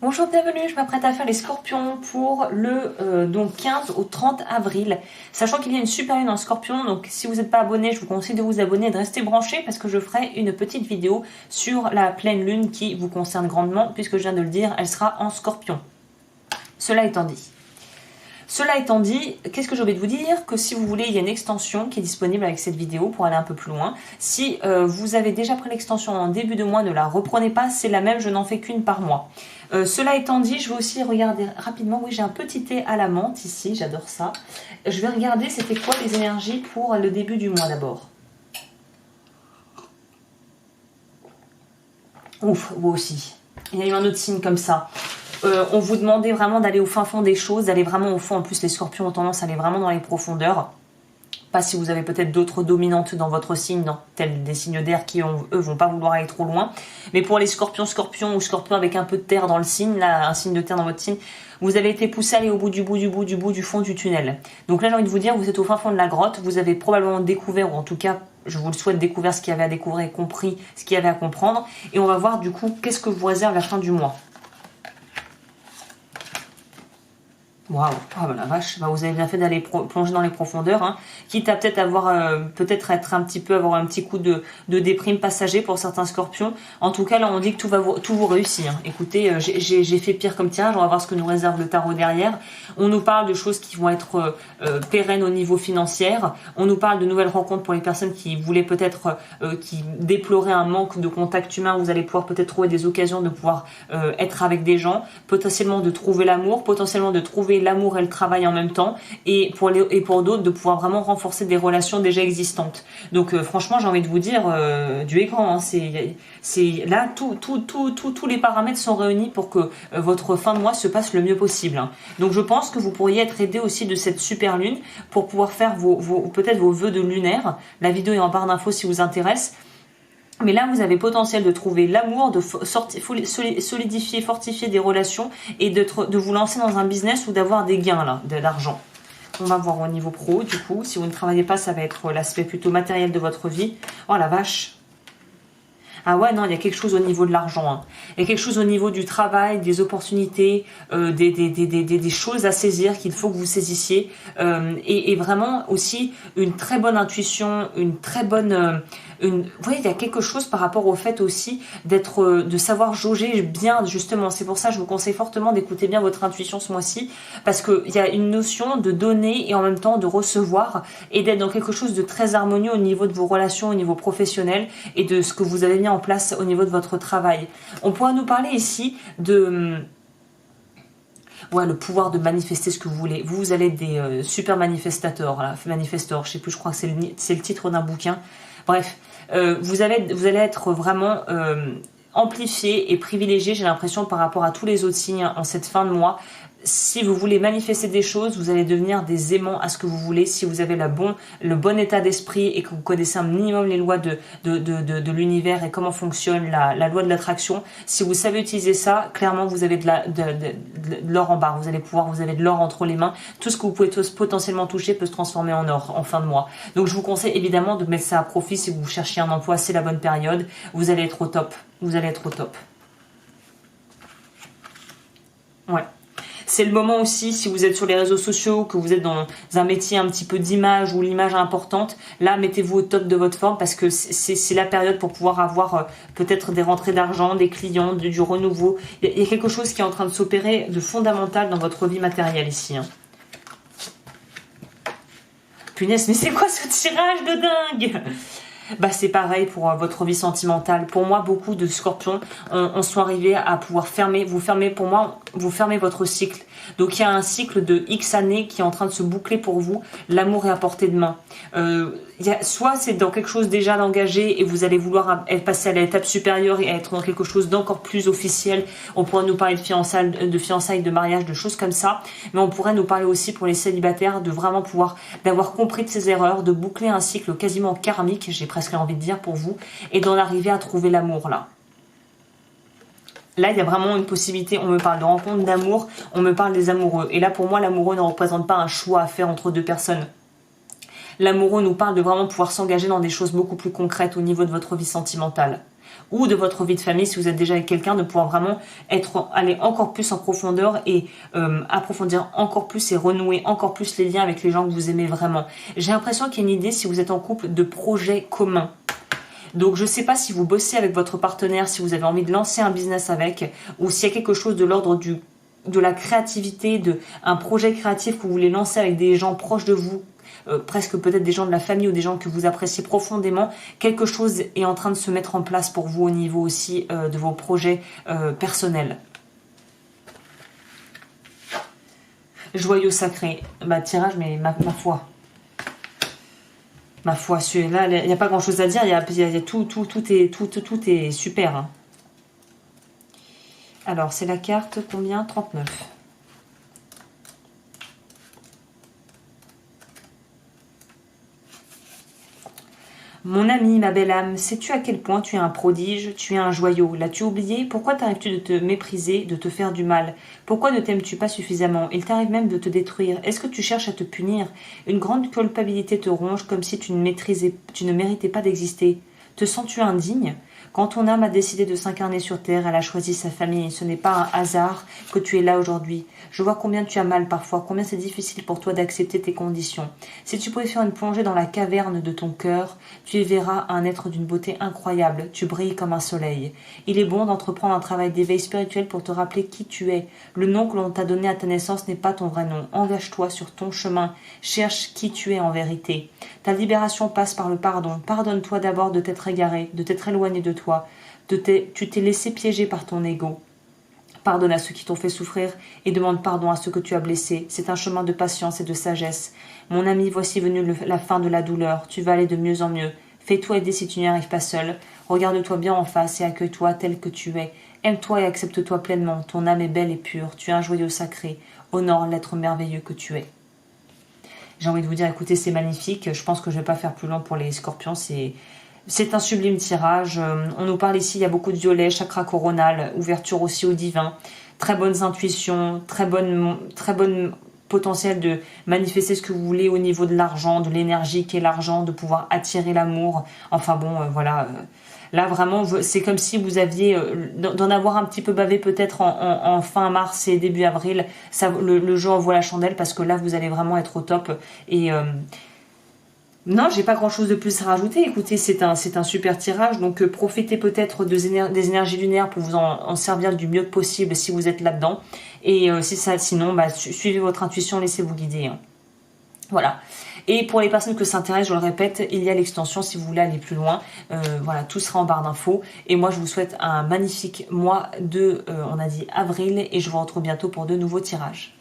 Bonjour, bienvenue, je m'apprête à faire les scorpions pour le donc 15 au 30 avril. Sachant qu'il y a une super lune en scorpion, donc si vous n'êtes pas abonné, je vous conseille de vous abonner et de rester branché parce que je ferai une petite vidéo sur la pleine lune qui vous concerne grandement puisque je viens de le dire, elle sera en scorpion. Cela étant dit, qu'est-ce que j'ai envie de vous dire? Que si vous voulez, il y a une extension qui est disponible avec cette vidéo pour aller un peu plus loin. Si vous avez déjà pris l'extension en début de mois, ne la reprenez pas, c'est la même, je n'en fais qu'une par mois. Cela étant dit, je vais aussi regarder rapidement. Oui, j'ai un petit thé à la menthe ici, j'adore ça. Je vais regarder c'était quoi les énergies pour le début du mois d'abord. Ouf, vous aussi. Il y a eu un autre signe comme ça. On vous demandait vraiment d'aller au fin fond des choses, d'aller vraiment au fond. En plus, les scorpions ont tendance à aller vraiment dans les profondeurs. Pas si vous avez peut-être d'autres dominantes dans votre signe, tels des signes d'air qui, eux, vont pas vouloir aller trop loin. Mais pour les scorpions ou scorpions avec un peu de terre dans le signe, là, un signe de terre dans votre signe, vous avez été poussé à aller au bout du fond du tunnel. Donc là, j'ai envie de vous dire, vous êtes au fin fond de la grotte, vous avez probablement découvert, ou en tout cas, je vous le souhaite, découvert ce qu'il y avait à découvrir et compris ce qu'il y avait à comprendre. Et on va voir du coup, qu'est-ce que vous réserve la fin du mois. Waouh, ah bah la vache, bah vous avez bien fait d'aller plonger dans les profondeurs, hein. Quitte à peut-être avoir, peut-être être un petit peu, avoir un petit coup de déprime passager pour certains scorpions. En tout cas, là, on dit que tout vous réussit, hein. Écoutez, j'ai fait pire comme tirage, on va voir ce que nous réserve le tarot derrière. On nous parle de choses qui vont être pérennes au niveau financier. On nous parle de nouvelles rencontres pour les personnes qui voulaient peut-être, qui déploraient un manque de contact humain. Vous allez pouvoir peut-être trouver des occasions de pouvoir être avec des gens, potentiellement de trouver l'amour, potentiellement de trouver l'amour et le travail en même temps, et pour d'autres de pouvoir vraiment renforcer des relations déjà existantes. Donc franchement, j'ai envie de vous dire, Dieu est grand, hein, c'est là tous les paramètres sont réunis pour que votre fin de mois se passe le mieux possible, hein. Donc je pense que vous pourriez être aidé aussi de cette super lune pour pouvoir faire peut-être vos vœux de lunaire. La vidéo est en barre d'infos si vous intéresse. Mais là, vous avez potentiel de trouver l'amour, de solidifier, fortifier des relations et de vous lancer dans un business ou d'avoir des gains, là, de l'argent. On va voir au niveau pro, du coup. Si vous ne travaillez pas, ça va être l'aspect plutôt matériel de votre vie. Oh la vache! Ah ouais, non, il y a quelque chose au niveau de l'argent, hein. Il y a quelque chose au niveau du travail, des opportunités, des choses à saisir qu'il faut que vous saisissiez. Et vraiment aussi une très bonne intuition, une très bonne... vous voyez, il y a quelque chose par rapport au fait aussi de savoir jauger bien, justement. C'est pour ça que je vous conseille fortement d'écouter bien votre intuition ce mois-ci, parce qu'il y a une notion de donner et en même temps de recevoir, et d'être dans quelque chose de très harmonieux au niveau de vos relations, au niveau professionnel, et de ce que vous avez mis en place au niveau de votre travail. On pourra nous parler ici de... ouais, le pouvoir de manifester ce que vous voulez. Vous allez être des super manifestateurs, là. Manifestors, je sais plus, je crois que c'est le titre d'un bouquin. Bref, vous allez être vraiment amplifié et privilégié, j'ai l'impression, par rapport à tous les autres signes en cette fin de mois. Si vous voulez manifester des choses, vous allez devenir des aimants à ce que vous voulez. Si vous avez le bon état d'esprit et que vous connaissez un minimum les lois de l'univers et comment fonctionne la loi de l'attraction, si vous savez utiliser ça, clairement vous avez de l'or en barre. Vous avez de l'or entre les mains. Tout ce que vous pouvez potentiellement toucher peut se transformer en or en fin de mois. Donc je vous conseille évidemment de mettre ça à profit si vous cherchez un emploi. C'est la bonne période. Vous allez être au top. Vous allez être au top. Ouais. C'est le moment aussi, si vous êtes sur les réseaux sociaux, que vous êtes dans un métier un petit peu d'image ou l'image est importante, là, mettez-vous au top de votre forme parce que c'est la période pour pouvoir avoir peut-être des rentrées d'argent, des clients, du renouveau. Il y a quelque chose qui est en train de s'opérer de fondamental dans votre vie matérielle ici, hein. Punaise, mais c'est quoi ce tirage de dingue? Bah c'est pareil pour votre vie sentimentale. Pour moi, beaucoup de scorpions en sont arrivés à pouvoir vous fermez votre cycle. Donc il y a un cycle de X années qui est en train de se boucler pour vous. L'amour est à portée de main. Soit c'est dans quelque chose déjà d'engagé et vous allez vouloir passer à l'étape supérieure et être dans quelque chose d'encore plus officiel. On pourrait nous parler de fiançailles, de mariage, de choses comme ça. Mais on pourrait nous parler aussi pour les célibataires de vraiment d'avoir compris de ses erreurs, de boucler un cycle quasiment karmique, j'ai presque envie de dire pour vous, et d'en arriver à trouver l'amour là. Là, il y a vraiment une possibilité, on me parle de rencontre d'amour, on me parle des amoureux. Et là, pour moi, l'amoureux ne représente pas un choix à faire entre deux personnes. L'amoureux nous parle de vraiment pouvoir s'engager dans des choses beaucoup plus concrètes au niveau de votre vie sentimentale. ou de votre vie de famille si vous êtes déjà avec quelqu'un, de pouvoir vraiment aller encore plus en profondeur et approfondir encore plus et renouer encore plus les liens avec les gens que vous aimez vraiment. J'ai l'impression qu'il y a une idée, si vous êtes en couple, de projets communs. Donc je ne sais pas si vous bossez avec votre partenaire, si vous avez envie de lancer un business avec, ou s'il y a quelque chose de l'ordre de la créativité, un projet créatif que vous voulez lancer avec des gens proches de vous, presque peut-être des gens de la famille ou des gens que vous appréciez profondément. Quelque chose est en train de se mettre en place pour vous au niveau aussi de vos projets personnels. Joyau sacré, tirage, mais ma foi. Ma foi, celui-là, il n'y a pas grand-chose à dire. Il y a tout est super. Hein. Alors, c'est la carte combien? 39. Mon ami, ma belle âme, sais-tu à quel point tu es un prodige, tu es un joyau? L'as-tu oublié? Pourquoi t'arrives-tu de te mépriser, de te faire du mal? Pourquoi ne t'aimes-tu pas suffisamment? Il t'arrive même de te détruire. Est-ce que tu cherches à te punir? Une grande culpabilité te ronge comme si tu ne méritais pas d'exister. Te sens-tu indigne? Quand ton âme a décidé de s'incarner sur terre, elle a choisi sa famille. Ce n'est pas un hasard que tu es là aujourd'hui. Je vois combien tu as mal parfois, combien c'est difficile pour toi d'accepter tes conditions. Si tu pouvais faire une plongée dans la caverne de ton cœur, tu y verras un être d'une beauté incroyable. Tu brilles comme un soleil. Il est bon d'entreprendre un travail d'éveil spirituel pour te rappeler qui tu es. Le nom que l'on t'a donné à ta naissance n'est pas ton vrai nom. Engage-toi sur ton chemin. Cherche qui tu es en vérité. Ta libération passe par le pardon. Pardonne-toi d'abord de t'être égaré, de t'être éloigné de toi. Tu t'es laissé piéger par ton ego. Pardonne à ceux qui t'ont fait souffrir et demande pardon à ceux que tu as blessés. C'est un chemin de patience et de sagesse. Mon ami, voici venue la fin de la douleur. Tu vas aller de mieux en mieux. Fais-toi aider si tu n'y arrives pas seul. Regarde-toi bien en face et accueille-toi tel que tu es. Aime-toi et accepte-toi pleinement. Ton âme est belle et pure. Tu es un joyau sacré. Honore l'être merveilleux que tu es. J'ai envie de vous dire, écoutez, c'est magnifique. Je pense que je ne vais pas faire plus long pour les scorpions. C'est un sublime tirage. On nous parle ici, il y a beaucoup de violet, chakra coronal, ouverture aussi au divin. Très bonnes intuitions, très bonne potentiel de manifester ce que vous voulez au niveau de l'argent, de l'énergie qui est l'argent, de pouvoir attirer l'amour. Enfin bon, voilà. Là, vraiment, c'est comme si vous aviez, d'en avoir un petit peu bavé peut-être en fin mars et début avril. Ça, le jeu envoie la chandelle parce que là, vous allez vraiment être au top. Et non, j'ai pas grand chose de plus à rajouter. Écoutez, c'est un super tirage. Donc, profitez peut-être des énergies lunaires pour vous en servir du mieux possible si vous êtes là-dedans. Et sinon, suivez votre intuition, laissez-vous guider. Hein. Voilà. Et pour les personnes que ça intéresse, je le répète, il y a l'extension si vous voulez aller plus loin. Voilà, tout sera en barre d'infos. Et moi, je vous souhaite un magnifique mois de, on a dit avril. Et je vous retrouve bientôt pour de nouveaux tirages.